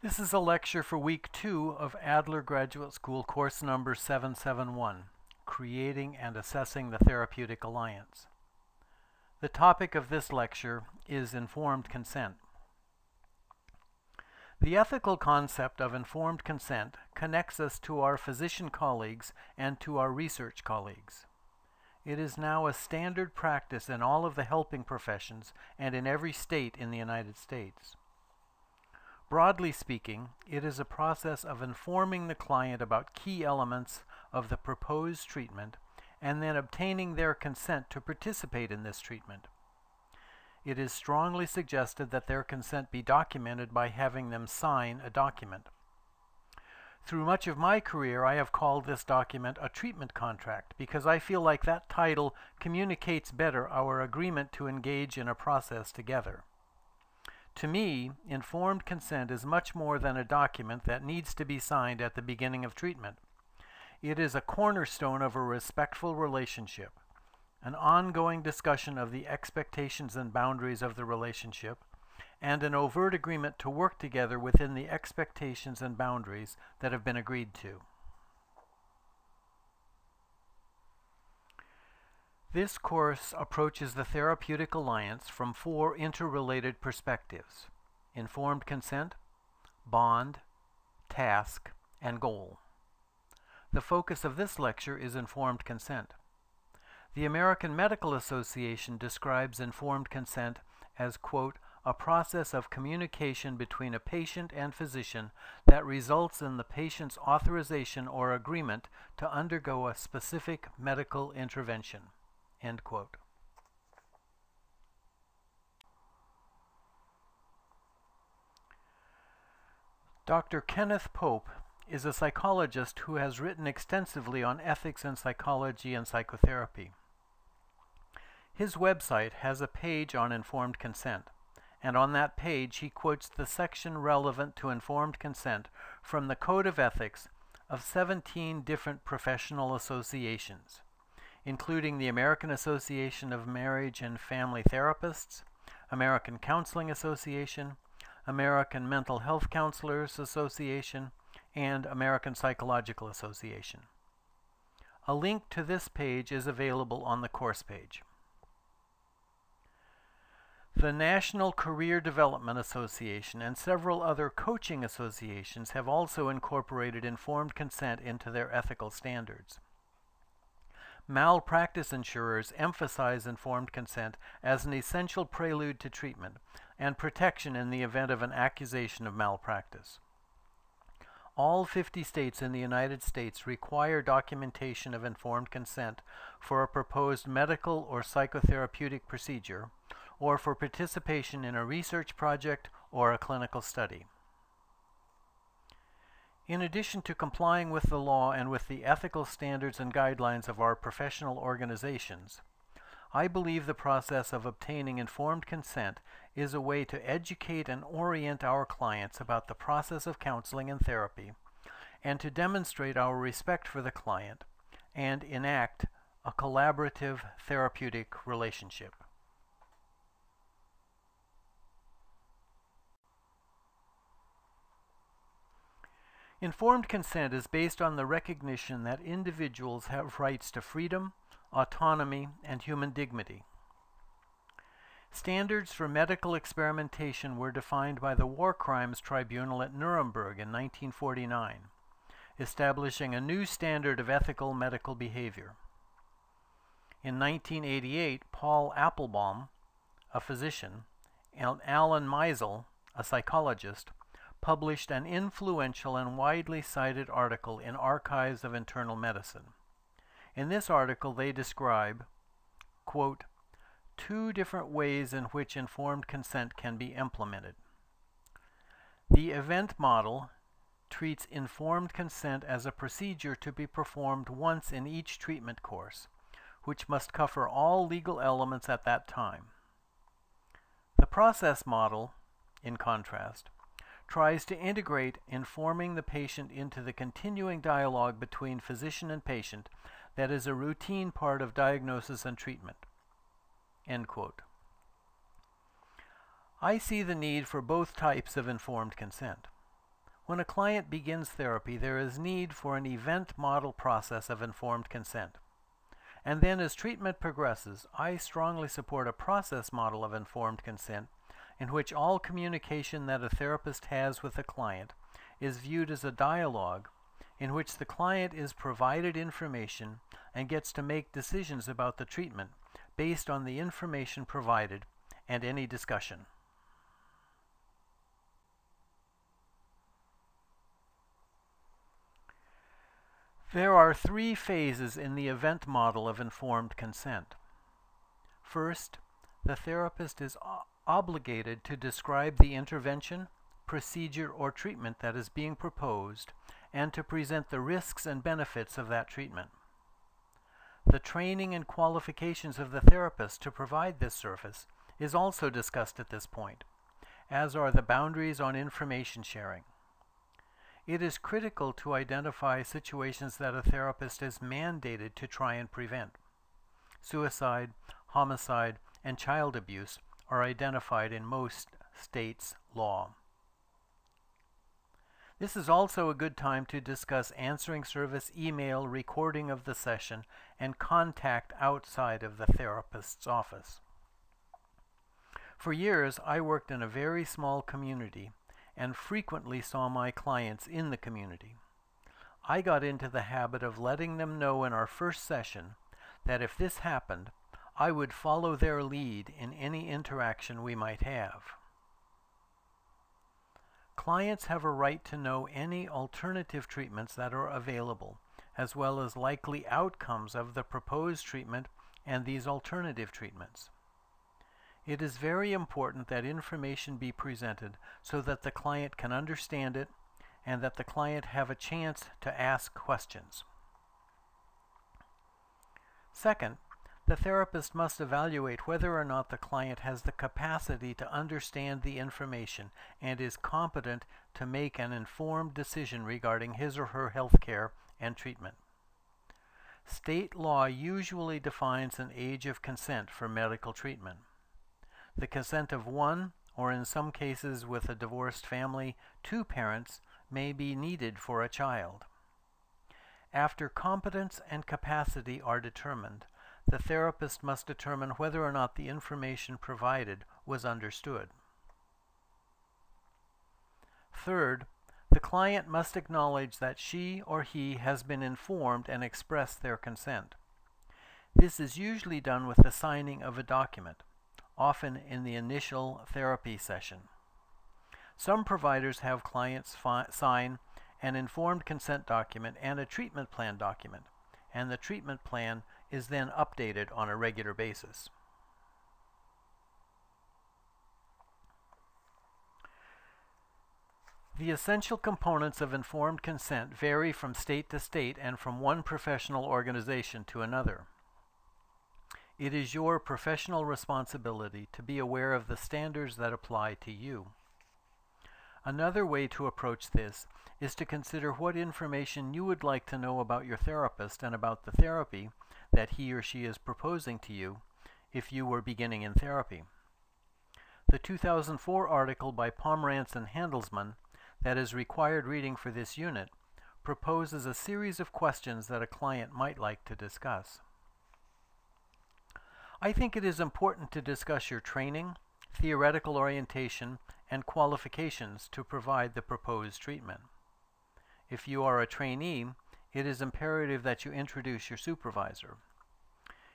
This is a lecture for week 2 of Adler Graduate School course number 771, Creating and Assessing the Therapeutic Alliance. The topic of this lecture is informed consent. The ethical concept of informed consent connects us to our physician colleagues and to our research colleagues. It is now a standard practice in all of the helping professions and in every state in the United States. Broadly speaking, it is a process of informing the client about key elements of the proposed treatment and then obtaining their consent to participate in this treatment. It is strongly suggested that their consent be documented by having them sign a document. Through much of my career, I have called this document a treatment contract because I feel like that title communicates better our agreement to engage in a process together. To me, informed consent is much more than a document that needs to be signed at the beginning of treatment. It is a cornerstone of a respectful relationship, an ongoing discussion of the expectations and boundaries of the relationship, and an overt agreement to work together within the expectations and boundaries that have been agreed to. This course approaches the therapeutic alliance from 4 interrelated perspectives: informed consent, bond, task, and goal. The focus of this lecture is informed consent. The American Medical Association describes informed consent as, quote, a process of communication between a patient and physician that results in the patient's authorization or agreement to undergo a specific medical intervention. End quote. Dr. Kenneth Pope is a psychologist who has written extensively on ethics in psychology and psychotherapy. His website has a page on informed consent, and on that page he quotes the section relevant to informed consent from the Code of Ethics of 17 different professional associations, including the American Association of Marriage and Family Therapists, American Counseling Association, American Mental Health Counselors Association, and American Psychological Association. A link to this page is available on the course page. The National Career Development Association and several other coaching associations have also incorporated informed consent into their ethical standards. Malpractice insurers emphasize informed consent as an essential prelude to treatment and protection in the event of an accusation of malpractice. All 50 states in the United States require documentation of informed consent for a proposed medical or psychotherapeutic procedure, or for participation in a research project or a clinical study. In addition to complying with the law and with the ethical standards and guidelines of our professional organizations, I believe the process of obtaining informed consent is a way to educate and orient our clients about the process of counseling and therapy, and to demonstrate our respect for the client and enact a collaborative therapeutic relationship. Informed consent is based on the recognition that individuals have rights to freedom, autonomy, and human dignity. Standards for medical experimentation were defined by the War Crimes Tribunal at Nuremberg in 1949, establishing a new standard of ethical medical behavior. In 1988, Paul Applebaum, a physician, and Alan Meisel, a psychologist, published an influential and widely cited article in Archives of Internal Medicine. In this article, they describe, quote, 2 different ways in which informed consent can be implemented. The event model treats informed consent as a procedure to be performed once in each treatment course, which must cover all legal elements at that time. The process model, in contrast, tries to integrate informing the patient into the continuing dialogue between physician and patient that is a routine part of diagnosis and treatment. End quote. I see the need for both types of informed consent. When a client begins therapy, there is need for an event model process of informed consent. And then as treatment progresses, I strongly support a process model of informed consent in which all communication that a therapist has with a client is viewed as a dialogue in which the client is provided information and gets to make decisions about the treatment based on the information provided and any discussion. There are 3 phases in the event model of informed consent. First, the therapist is obligated to describe the intervention, procedure, or treatment that is being proposed and to present the risks and benefits of that treatment. The training and qualifications of the therapist to provide this service is also discussed at this point, as are the boundaries on information sharing. It is critical to identify situations that a therapist is mandated to try and prevent. Suicide, homicide, and child abuse are identified in most states' law. This is also a good time to discuss answering service, email, recording of the session, and contact outside of the therapist's office. For years, I worked in a very small community and frequently saw my clients in the community. I got into the habit of letting them know in our first session that if this happened, I would follow their lead in any interaction we might have. Clients have a right to know any alternative treatments that are available, as well as likely outcomes of the proposed treatment and these alternative treatments. It is very important that information be presented so that the client can understand it and that the client have a chance to ask questions. Second, the therapist must evaluate whether or not the client has the capacity to understand the information and is competent to make an informed decision regarding his or her health care and treatment. State law usually defines an age of consent for medical treatment. The consent of one, or in some cases with a divorced family, 2 parents may be needed for a child. After competence and capacity are determined, the therapist must determine whether or not the information provided was understood. Third, the client must acknowledge that she or he has been informed and express their consent. This is usually done with the signing of a document, often in the initial therapy session. Some providers have clients sign an informed consent document and a treatment plan document, and the treatment plan is then updated on a regular basis. The essential components of informed consent vary from state to state and from one professional organization to another. It is your professional responsibility to be aware of the standards that apply to you. Another way to approach this is to consider what information you would like to know about your therapist and about the therapy that he or she is proposing to you if you were beginning in therapy. The 2004 article by Pomerantz and Handelsman that is required reading for this unit proposes a series of questions that a client might like to discuss. I think it is important to discuss your training, theoretical orientation, and qualifications to provide the proposed treatment. If you are a trainee, it is imperative that you introduce your supervisor.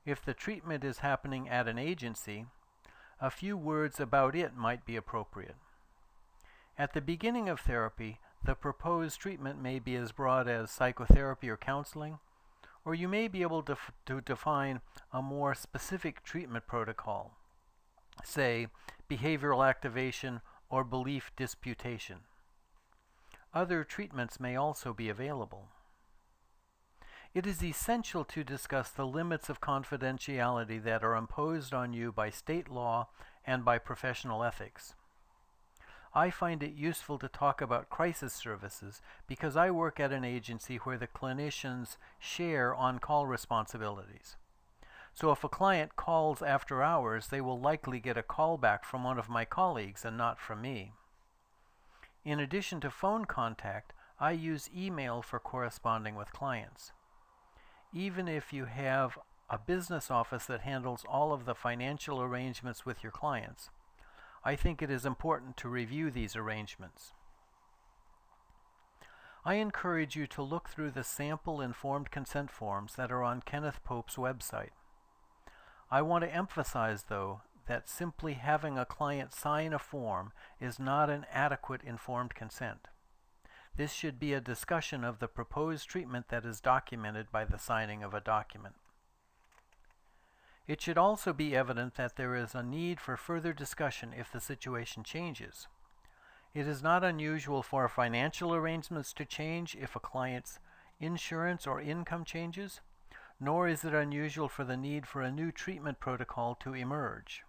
If the treatment is happening at an agency, a few words about it might be appropriate. At the beginning of therapy, the proposed treatment may be as broad as psychotherapy or counseling, or you may be able to define a more specific treatment protocol, say behavioral activation or belief disputation. Other treatments may also be available. It is essential to discuss the limits of confidentiality that are imposed on you by state law and by professional ethics. I find it useful to talk about crisis services because I work at an agency where the clinicians share on-call responsibilities. So if a client calls after hours, they will likely get a call back from one of my colleagues and not from me. In addition to phone contact, I use email for corresponding with clients. Even if you have a business office that handles all of the financial arrangements with your clients, I think it is important to review these arrangements. I encourage you to look through the sample informed consent forms that are on Kenneth Pope's website. I want to emphasize, though, that simply having a client sign a form is not an adequate informed consent. This should be a discussion of the proposed treatment that is documented by the signing of a document. It should also be evident that there is a need for further discussion if the situation changes. It is not unusual for financial arrangements to change if a client's insurance or income changes, nor is it unusual for the need for a new treatment protocol to emerge.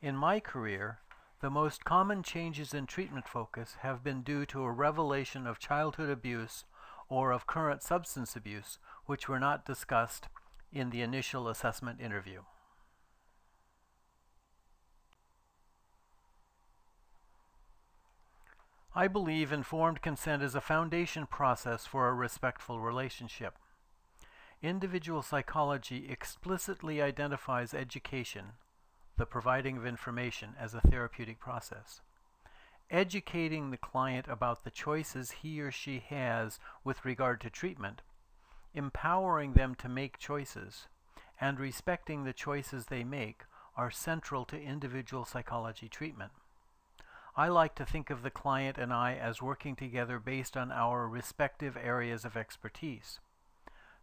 In my career, the most common changes in treatment focus have been due to a revelation of childhood abuse or of current substance abuse, which were not discussed in the initial assessment interview. I believe informed consent is a foundation process for a respectful relationship. Individual psychology explicitly identifies education, the providing of information, as a therapeutic process. Educating the client about the choices he or she has with regard to treatment, empowering them to make choices, and respecting the choices they make are central to individual psychology treatment. I like to think of the client and I as working together based on our respective areas of expertise.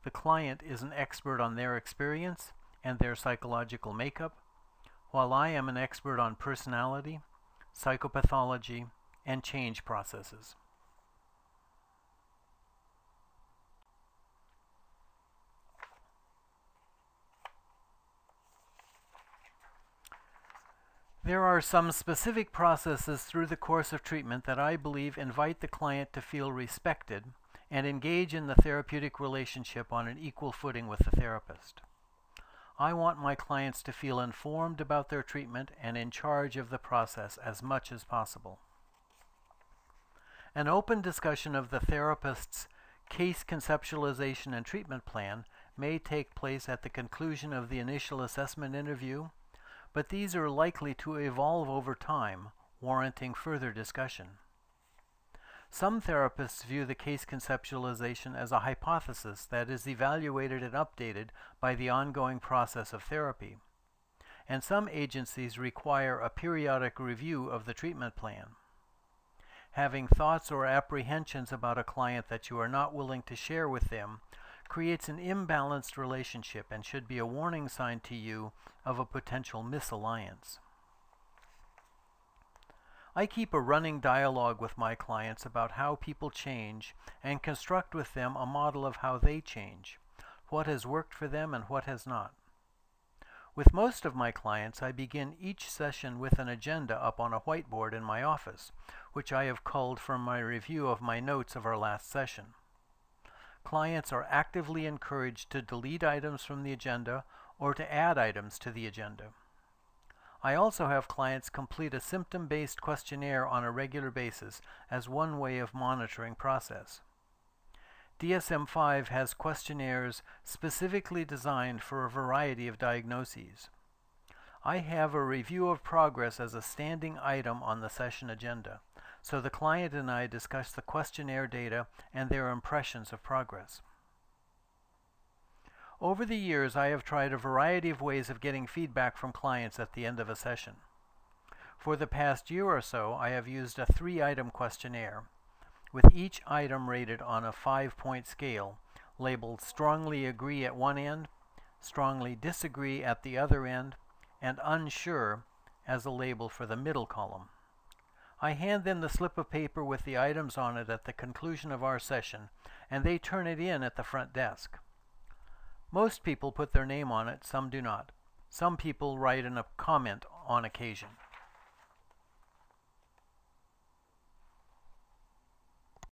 The client is an expert on their experience and their psychological makeup, while I am an expert on personality, psychopathology, and change processes. There are some specific processes through the course of treatment that I believe invite the client to feel respected and engage in the therapeutic relationship on an equal footing with the therapist. I want my clients to feel informed about their treatment and in charge of the process as much as possible. An open discussion of the therapist's case conceptualization and treatment plan may take place at the conclusion of the initial assessment interview, but these are likely to evolve over time, warranting further discussion. Some therapists view the case conceptualization as a hypothesis that is evaluated and updated by the ongoing process of therapy, and some agencies require a periodic review of the treatment plan. Having thoughts or apprehensions about a client that you are not willing to share with them creates an imbalanced relationship and should be a warning sign to you of a potential misalliance. I keep a running dialogue with my clients about how people change and construct with them a model of how they change, what has worked for them and what has not. With most of my clients, I begin each session with an agenda up on a whiteboard in my office, which I have culled from my review of my notes of our last session. Clients are actively encouraged to delete items from the agenda or to add items to the agenda. I also have clients complete a symptom-based questionnaire on a regular basis as one way of monitoring process. DSM-5 has questionnaires specifically designed for a variety of diagnoses. I have a review of progress as a standing item on the session agenda, so the client and I discuss the questionnaire data and their impressions of progress. Over the years, I have tried a variety of ways of getting feedback from clients at the end of a session. For the past year or so, I have used a 3-item questionnaire, with each item rated on a 5-point scale, labeled strongly agree at one end, strongly disagree at the other end, and unsure as a label for the middle column. I hand them the slip of paper with the items on it at the conclusion of our session, and they turn it in at the front desk. Most people put their name on it, some do not. Some people write in a comment on occasion.